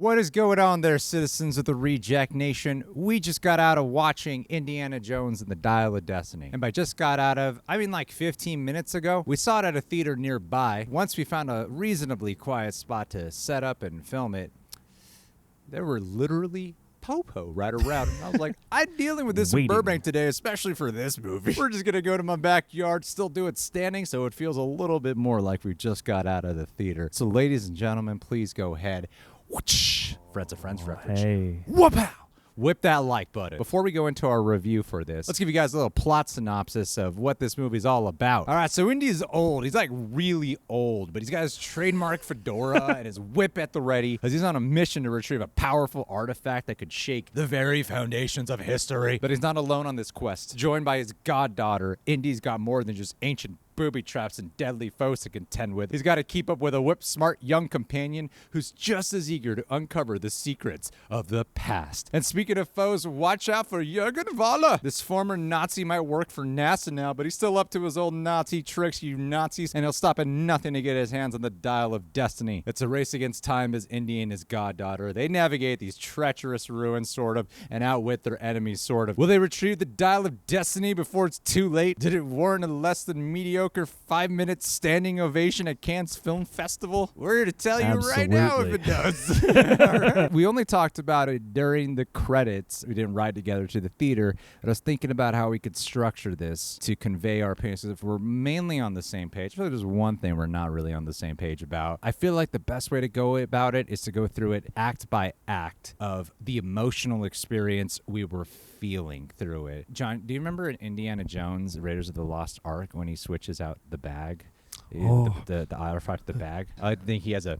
What is going on there, citizens of the Reject Nation? We just got out of watching Indiana Jones and the Dial of Destiny. And by just got out of, I mean like 15 minutes ago. We saw it at a theater nearby. Once we found a reasonably quiet spot to set up and film it, there were literally popo right around. And I was like, I'm dealing with this in Burbank today, especially for this movie. We're just going to go to my backyard, still do it standing, so it feels a little bit more like we just got out of the theater. So ladies and gentlemen, please go ahead. Friends of Friends reference. Hey. Whoop-ow! Whip that like button. Before we go into our review for this, let's give you guys a little plot synopsis of what this movie's all about. All right, so Indy's old. He's like really old, but he's got his trademark fedora and his whip at the ready because he's on a mission to retrieve a powerful artifact that could shake the very foundations of history. But he's not alone on this quest. Joined by his goddaughter, Indy's got more than just ancient booby traps and deadly foes to contend with. He's got to keep up with a whip-smart young companion who's just as eager to uncover the secrets of the past. And speaking of foes, watch out for Jürgen Waller. This former Nazi might work for NASA now, but he's still up to his old Nazi tricks, you Nazis, and he'll stop at nothing to get his hands on the Dial of Destiny. It's a race against time as Indy and his goddaughter. They navigate these treacherous ruins, sort of, and outwit their enemies, sort of. Will they retrieve the Dial of Destiny before it's too late? Did it warrant a less than mediocre 5-minute standing ovation at Cannes Film Festival? We're here to tell you right now if it does. Right. We only talked about it during the credits. We didn't ride together to the theater. But I was thinking about how we could structure this to convey our opinions. If we're mainly on the same page, I feel like there's one thing we're not really on the same page about. I feel like the best way to go about it is to go through it act by act of the emotional experience we were feeling through it. John, do you remember in Indiana Jones, Raiders of the Lost Ark, when he switches out the bag? The artifact, the bag? I think he has a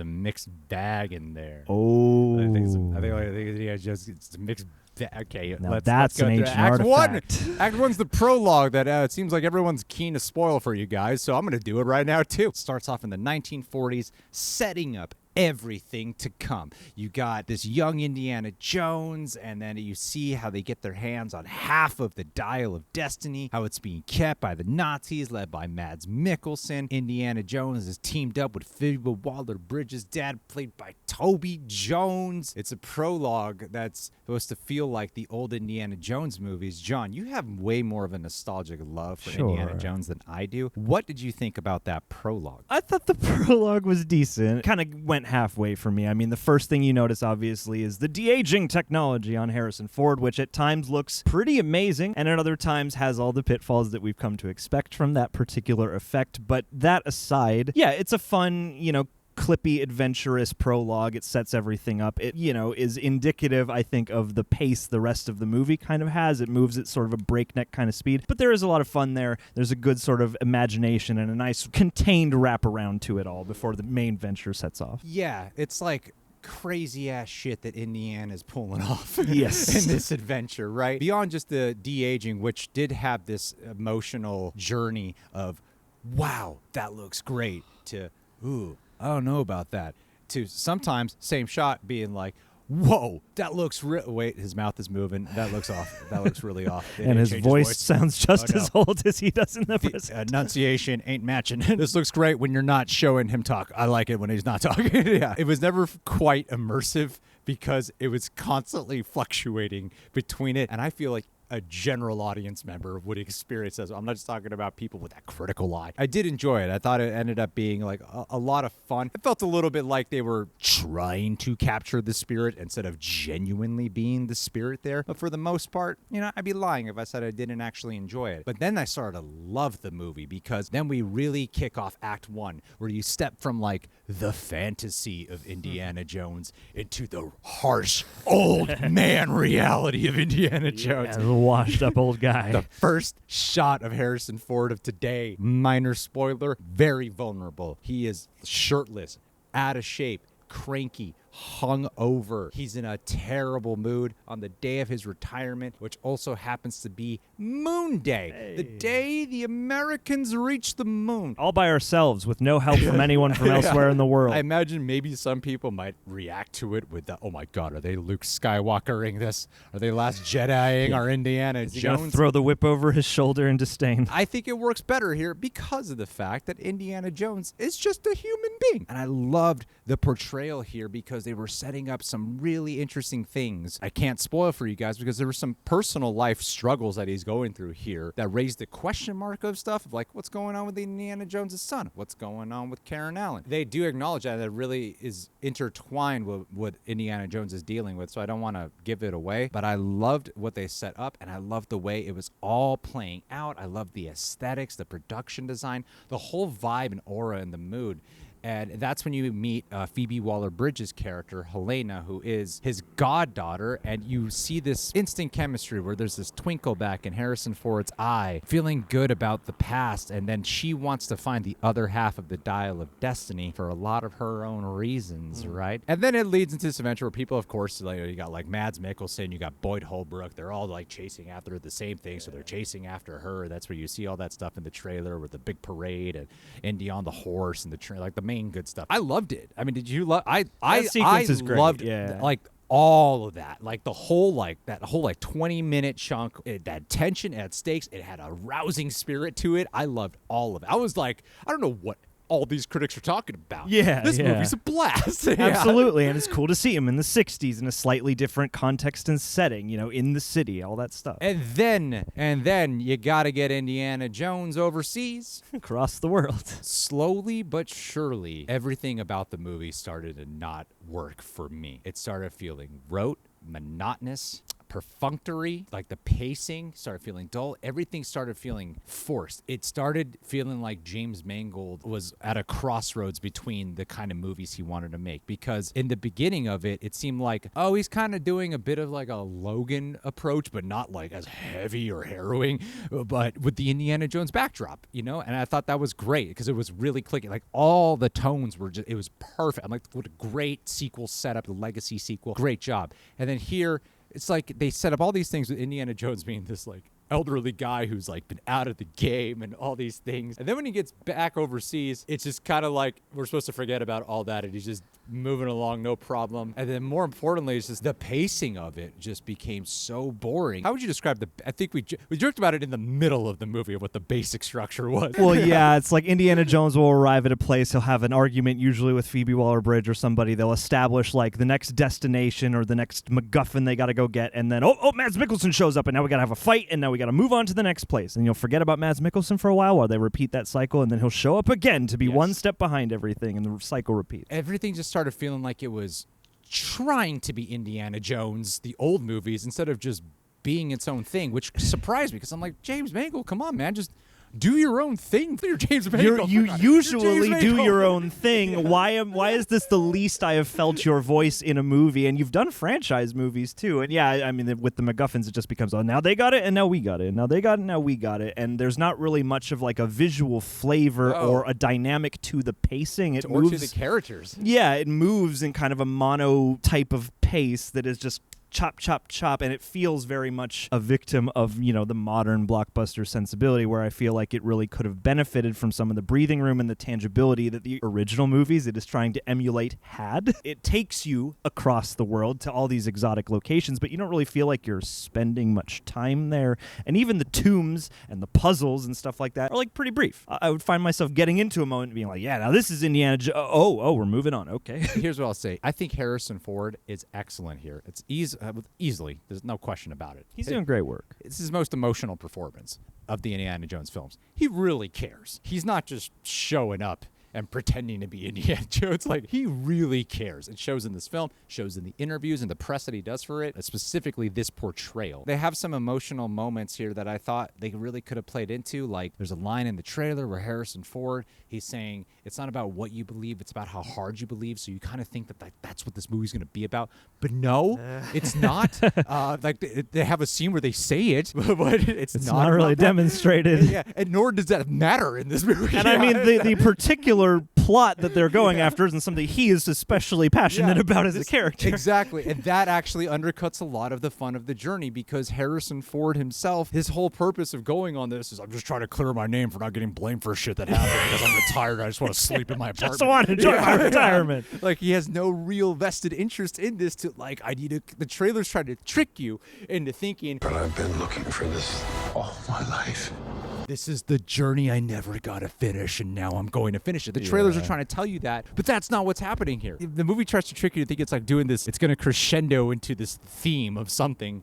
mixed bag in there. Oh. I think he has just it's a mixed bag. Okay, now let's go an ancient Act artifact. 1. Act 1's the prologue that it seems like everyone's keen to spoil for you guys, so I'm going to do it right now too. It starts off in the 1940s, setting up everything to come. You got this young Indiana Jones, and then you see how they get their hands on half of the Dial of Destiny, how it's being kept by the Nazis led by Mads Mikkelsen. Indiana Jones is teamed up with Phoebe Waller-Bridge's dad, played by Toby Jones. It's a prologue that's supposed to feel like the old Indiana Jones movies. John, you have way more of a nostalgic love for Indiana Jones than I do. What did you think about that prologue? I thought the prologue was decent. Kind of went halfway for me. I mean, the first thing you notice, obviously, is the de-aging technology on Harrison Ford, which at times looks pretty amazing, and at other times has all the pitfalls that we've come to expect from that particular effect. But that aside, yeah, it's a fun, clippy, adventurous prologue. It sets everything up. It, is indicative, I think, of the pace the rest of the movie kind of has. It moves at sort of a breakneck kind of speed, but there is a lot of fun there. There's a good sort of imagination and a nice contained wraparound to it all before the main venture sets off. Yeah, it's like crazy ass shit that Indiana's pulling off yes. in this adventure, right? Beyond just the de-aging, which did have this emotional journey of, wow, that looks great, to, ooh, I don't know about that, to sometimes same shot being like, whoa, that looks wait, his mouth is moving. That looks off. That looks really off. And his voice sounds just as old as he does in the present. Enunciation ain't matching. This looks great when you're not showing him talk. I like it when he's not talking. Yeah. It was never quite immersive because it was constantly fluctuating between it. And I feel like a general audience member would experience this. I'm not just talking about people with that critical eye. I did enjoy it. I thought it ended up being like a lot of fun. It felt a little bit like they were trying to capture the spirit instead of genuinely being the spirit there. But for the most part, I'd be lying if I said I didn't actually enjoy it. But then I started to love the movie because then we really kick off Act 1, where you step from like the fantasy of Indiana Jones into the harsh old man reality of Indiana Jones. Yeah, washed up old guy. The first shot of Harrison Ford of today, minor spoiler, very vulnerable. He is shirtless, out of shape, cranky, hung over. He's in a terrible mood on the day of his retirement, which also happens to be Moon Day, the day the Americans reached the moon. All by ourselves with no help from anyone from elsewhere in the world. I imagine maybe some people might react to it with the, oh my God, are they Luke Skywalkering this? Are they Last Jediing our Indiana Jones? Throw the whip over his shoulder in disdain. I think it works better here because of the fact that Indiana Jones is just a human being. And I loved the portrayal here because because they were setting up some really interesting things. I can't spoil for you guys because there were some personal life struggles that he's going through here that raised the question mark of stuff of like, what's going on with Indiana Jones' son? What's going on with Karen Allen? They do acknowledge that it really is intertwined with what Indiana Jones is dealing with, so I don't want to give it away, but I loved what they set up, and I loved the way it was all playing out. I loved the aesthetics, the production design, the whole vibe and aura and the mood. And that's when you meet Phoebe Waller-Bridge's character, Helena, who is his goddaughter, and you see this instant chemistry where there's this twinkle back in Harrison Ford's eye, feeling good about the past, and then she wants to find the other half of the Dial of Destiny for a lot of her own reasons, right? And then it leads into this adventure where people, of course, like, you got like Mads Mikkelsen, you got Boyd Holdbrook, they're all like chasing after the same thing, so they're chasing after her. That's where you see all that stuff in the trailer with the big parade and Indy on the horse and the train, like the main good stuff. I loved it. I mean, did you love? I is great. Loved yeah. like all of that, like the whole like 20-minute chunk. It had tension, it had stakes, it had a rousing spirit to it. I loved all of it. I was like, I don't know what all these critics are talking about. This movie's a blast. Absolutely. And it's cool to see him in the 60s in a slightly different context and setting, you know, in the city, all that stuff. And then you got to get Indiana Jones overseas. Across the world. Slowly but surely, everything about the movie started to not work for me. It started feeling rote, monotonous, perfunctory, like the pacing started feeling dull. Everything started feeling forced. It started feeling like James Mangold was at a crossroads between the kind of movies he wanted to make, because in the beginning of it, it seemed like, oh, he's kind of doing a bit of like a Logan approach, but not like as heavy or harrowing, but with the Indiana Jones backdrop, you know? And I thought that was great because it was really clicking. Like all the tones were just, it was perfect. I'm like, what a great sequel setup, the legacy sequel. Great job. And then here, it's like they set up all these things with Indiana Jones being this like elderly guy who's like been out of the game and all these things. And then when he gets back overseas, it's just kind of like we're supposed to forget about all that and he's just moving along, no problem. And then more importantly, it's just the pacing of it just became so boring. How would you describe I think we joked about it in the middle of the movie of what the basic structure was. Well, yeah, it's like Indiana Jones will arrive at a place, he'll have an argument usually with Phoebe Waller-Bridge or somebody. They'll establish like the next destination or the next MacGuffin they got to go get. And then, oh, Mads Mikkelsen shows up and now we got to have a fight and now we got to move on to the next place. And you'll forget about Mads Mikkelsen for a while they repeat that cycle, and then he'll show up again to be one step behind everything, and the cycle repeats. Everything just started feeling like it was trying to be Indiana Jones, the old movies, instead of just being its own thing, which surprised me because I'm like, James Mangold, come on, man, just do your own thing. You're James Mangold. You usually do your own thing. Why is this the least I have felt your voice in a movie? And you've done franchise movies too. And yeah, I mean, with the MacGuffins, it just becomes, oh, now they got it, and now we got it. And now they got it, now we got it. And there's not really much of like a visual flavor or a dynamic to the pacing. It moves to the characters. Yeah, it moves in kind of a mono type of pace that is just chop, chop, chop, and it feels very much a victim of, you know, the modern blockbuster sensibility, where I feel like it really could have benefited from some of the breathing room and the tangibility that the original movies it is trying to emulate had. It takes you across the world to all these exotic locations, but you don't really feel like you're spending much time there. And even the tombs and the puzzles and stuff like that are like pretty brief. I would find myself getting into a moment and being like, yeah, now this is Indiana oh, we're moving on. Okay. Here's what I'll say. I think Harrison Ford is excellent here. It's easily. There's no question about it. He's doing great work. It's his most emotional performance of the Indiana Jones films. He really cares. He's not just showing up and pretending to be Indiana Jones. Like, he really cares. It shows in this film, shows in the interviews and the press that he does for it, specifically this portrayal. They have some emotional moments here that I thought they really could have played into. Like, there's a line in the trailer where Harrison Ford, he's saying, it's not about what you believe, it's about how hard you believe. So you kind of think that that's what this movie's going to be about. But no, it's not. Like, they have a scene where they say it, but it's not really demonstrated. Yeah, and nor does that matter in this movie. And I mean, the particular plot that they're going after isn't something he is especially passionate about as a character. Exactly. And that actually undercuts a lot of the fun of the journey, because Harrison Ford himself, his whole purpose of going on this is, I'm just trying to clear my name for not getting blamed for shit that happened because I'm retired. I just want to sleep in my apartment. Just want to enjoy my retirement. Like, he has no real vested interest in this to, like, the trailer's trying to trick you into thinking. But I've been looking for this all my life. this is the journey I never got to finish, and now I'm going to finish it. The trailers are trying to tell you that, but that's not what's happening here. The movie tries to trick you to think it's like doing this, it's going to crescendo into this theme of something,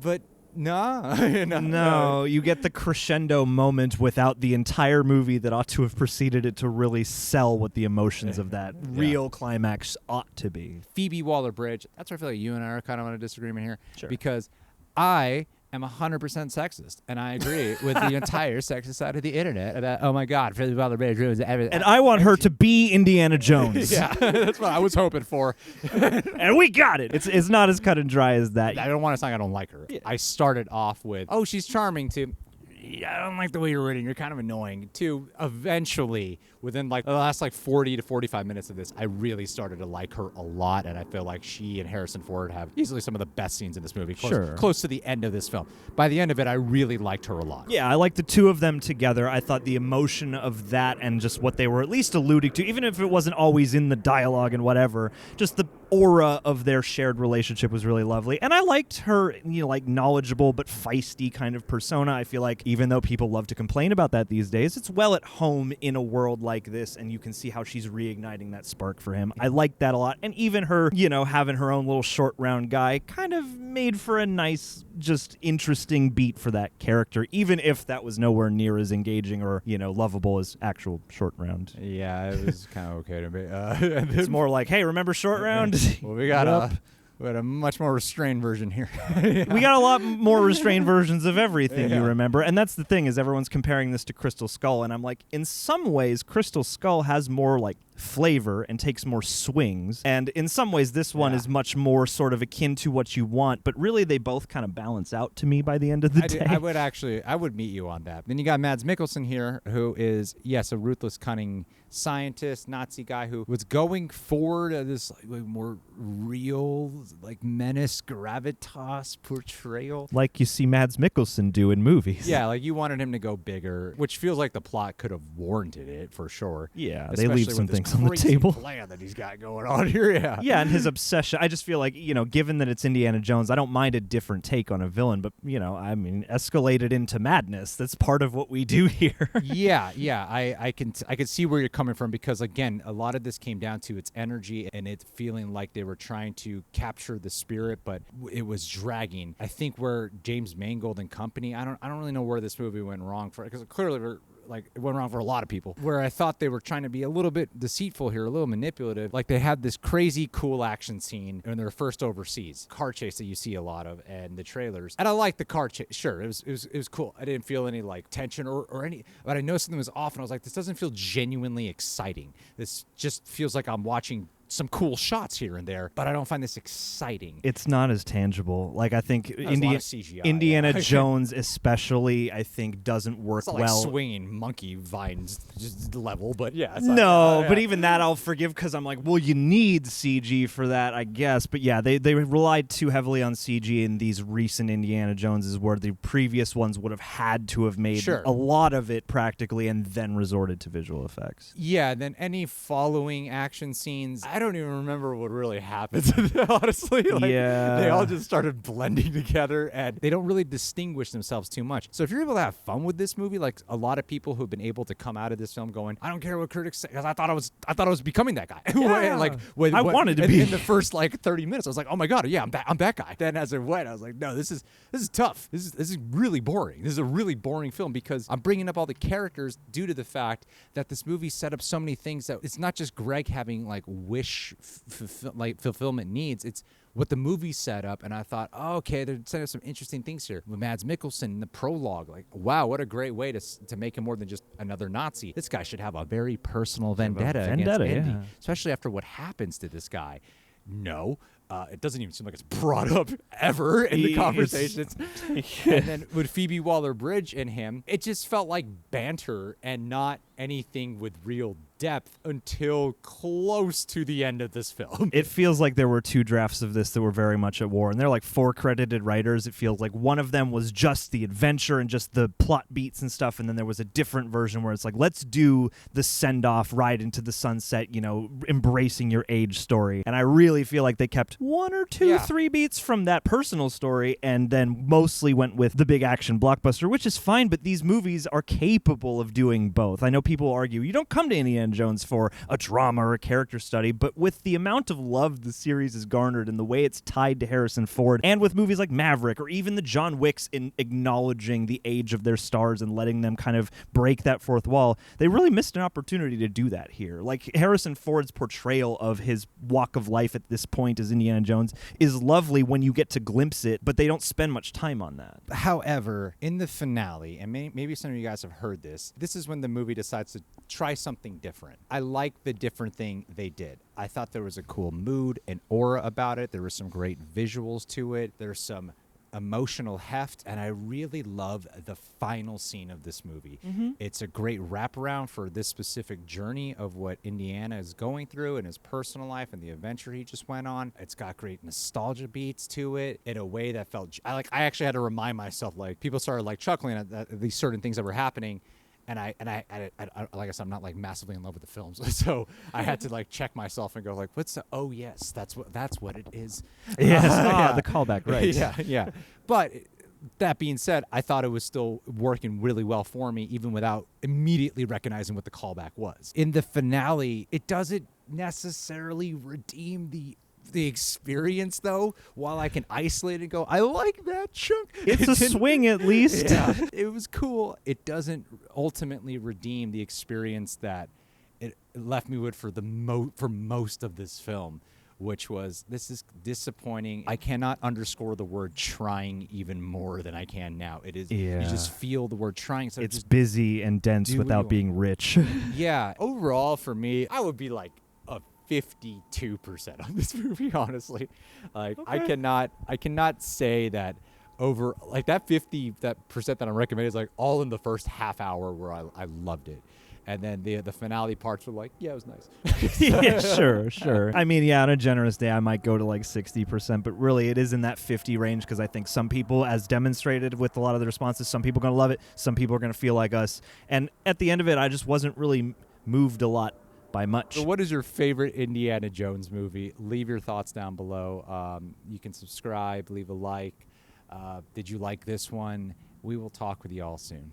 but no, you get the crescendo moment without the entire movie that ought to have preceded it to really sell what the emotions of that real climax ought to be. Phoebe Waller-Bridge, that's where I feel like you and I are kind of on a disagreement here. Sure. Because I am 100% sexist, and I agree with the entire sexist side of the internet about, oh my God, Phoebe Waller-Bridge ruins everything. And I want her to be Indiana Jones. Yeah, that's what I was hoping for. And we got it. It's not as cut and dry as that. I don't want to say I don't like her. Yeah. I started off with, oh, she's charming, to, I don't like the way you're written. You're kind of annoying. To eventually, within like the last 40 to 45 minutes of this, I really started to like her a lot, and I feel like she and Harrison Ford have easily some of the best scenes in this movie. Close to the end of this film. By the end of it, I really liked her a lot. Yeah, I like the two of them together. I thought the emotion of that and just what they were at least alluding to, even if it wasn't always in the dialogue and whatever, just the aura of their shared relationship was really lovely. And I liked her, knowledgeable but feisty kind of persona. I feel like even though people love to complain about that these days, it's well at home in a world like this, and you can see how she's reigniting that spark for him. I like that a lot. And even her, having her own little short round guy kind of made for a nice, just interesting beat for that character, even if that was nowhere near as engaging or, lovable as actual short round. Yeah, it was kind of okay to me. It's more like, hey, remember short round? Well, we got a much more restrained version here. Yeah. We got a lot more restrained versions of everything, you remember. And that's the thing, is everyone's comparing this to Crystal Skull. And I'm like, in some ways, Crystal Skull has more flavor and takes more swings. And in some ways, this one is much more sort of akin to what you want. But really, they both kind of balance out to me by the end of the day. I would meet you on that. Then you got Mads Mikkelsen here, who is, yes, a ruthless, cunning scientist, Nazi guy who was going for this more real, menace, gravitas portrayal. Like you see Mads Mikkelsen do in movies. Yeah, you wanted him to go bigger, which feels like the plot could have warranted it for sure. Yeah, especially they leave some things on the crazy table. Plan that he's got going on here. Yeah, and his obsession. I just feel like, given that it's Indiana Jones, I don't mind a different take on a villain, but escalated into madness. That's part of what we do here. Yeah. I can see where you're coming from, because again, a lot of this came down to its energy and it feeling like they were trying to capture the spirit, but it was dragging. I think where James Mangold and company, I don't really know where this movie went wrong for, because clearly it went wrong for a lot of people, where I thought they were trying to be a little bit deceitful here, a little manipulative. They had this crazy cool action scene in their first overseas car chase that you see a lot of and the trailers. And I liked the car chase. Sure, it was cool. I didn't feel any tension or any, but I noticed something was off, and I was like, this doesn't feel genuinely exciting. This just feels like I'm watching some cool shots here and there, but I don't find this exciting. It's not as tangible. I think CGI, Indiana Jones especially, I think, doesn't work it's not well. Swinging monkey vines just level, but yeah. It's but even that I'll forgive, because I'm like, well, you need CG for that, I guess. But yeah, they relied too heavily on CG in these recent Indiana Joneses, where the previous ones would have had to have made a lot of it practically and then resorted to visual effects. Yeah, then any following action scenes, I don't even remember what really happens, honestly. They all just started blending together, and they don't really distinguish themselves too much. So if you're able to have fun with this movie, like a lot of people who've been able to come out of this film going, I don't care what critics say, because I thought I was becoming that guy. Yeah. I wanted to be. In the first 30 minutes, I was like, oh my God, yeah, I'm that guy. Then as it went, I was like, no, this is tough. This is really boring. This is a really boring film, because I'm bringing up all the characters due to the fact that this movie set up so many things that it's not just Greg having wish fulfillment needs. It's what the movie set up, and I thought, oh, okay, they're setting up some interesting things here. With Mads Mikkelsen in the prologue, wow, what a great way to make him more than just another Nazi. This guy should have a very personal vendetta against Indy, especially after what happens to this guy. No. It doesn't even seem like it's brought up ever in the conversations. And then with Phoebe Waller-Bridge and him, it just felt like banter and not anything with real depth until close to the end of this film. It feels like there were 2 drafts of this that were very much at war, and they're like 4 credited writers. It feels like one of them was just the adventure and just the plot beats and stuff, and then there was a different version where it's like, let's do the send-off, ride into the sunset, you know, embracing your age story. And I really feel like they kept 1 or 2, 3 beats from that personal story and then mostly went with the big action blockbuster, which is fine, but these movies are capable of doing both. I know people argue, you don't come to Indiana Jones for a drama or a character study, but with the amount of love the series has garnered and the way it's tied to Harrison Ford, and with movies like Maverick or even the John Wicks in acknowledging the age of their stars and letting them kind of break that fourth wall, they really missed an opportunity to do that here. Like, Harrison Ford's portrayal of his walk of life at this point as Indiana Jones is lovely when you get to glimpse it, but they don't spend much time on that. However, in the finale, and maybe some of you guys have heard this is when the movie decides to try something different. I like the different thing they did. I thought there was a cool mood and aura about it. There were some great visuals to it. There's some emotional heft, and I really love the final scene of this movie. It's a great wraparound for this specific journey of what Indiana is going through in his personal life and the adventure he just went on. It's got great nostalgia beats to it in a way that felt I actually had to remind myself, like, people started like chuckling at these certain things that were happening. And I like I said, I'm not like massively in love with the films, so I had to like check myself and go like, what's the? Oh yes, that's what it is. Yes, yeah, the callback, right? Yeah. But that being said, I thought it was still working really well for me, even without immediately recognizing what the callback was. In the finale, it doesn't necessarily redeem the experience, though. While I can isolate and go, I like that chunk. It's a swing, at least. Yeah, it was cool. It doesn't ultimately redeem the experience that it left me with for most of this film, which was, this is disappointing. I cannot underscore the word trying even more than I can now. It is, you just feel the word trying. So it's busy and dense without being rich. Yeah. Overall, for me, I would be like a 52% on this movie, honestly. Like, okay. I cannot say that over, like, that 50% that I'm recommending is like all in the first half hour where I loved it. And then the finale parts were like, yeah, it was nice. Yeah, sure. I mean, yeah, on a generous day, I might go to like 60%, but really it is in that 50 range, because I think some people, as demonstrated with a lot of the responses, some people are going to love it, some people are going to feel like us. And at the end of it, I just wasn't really moved a lot by much. So what is your favorite Indiana Jones movie? Leave your thoughts down below. You can subscribe, leave a like. Did you like this one? We will talk with you all soon.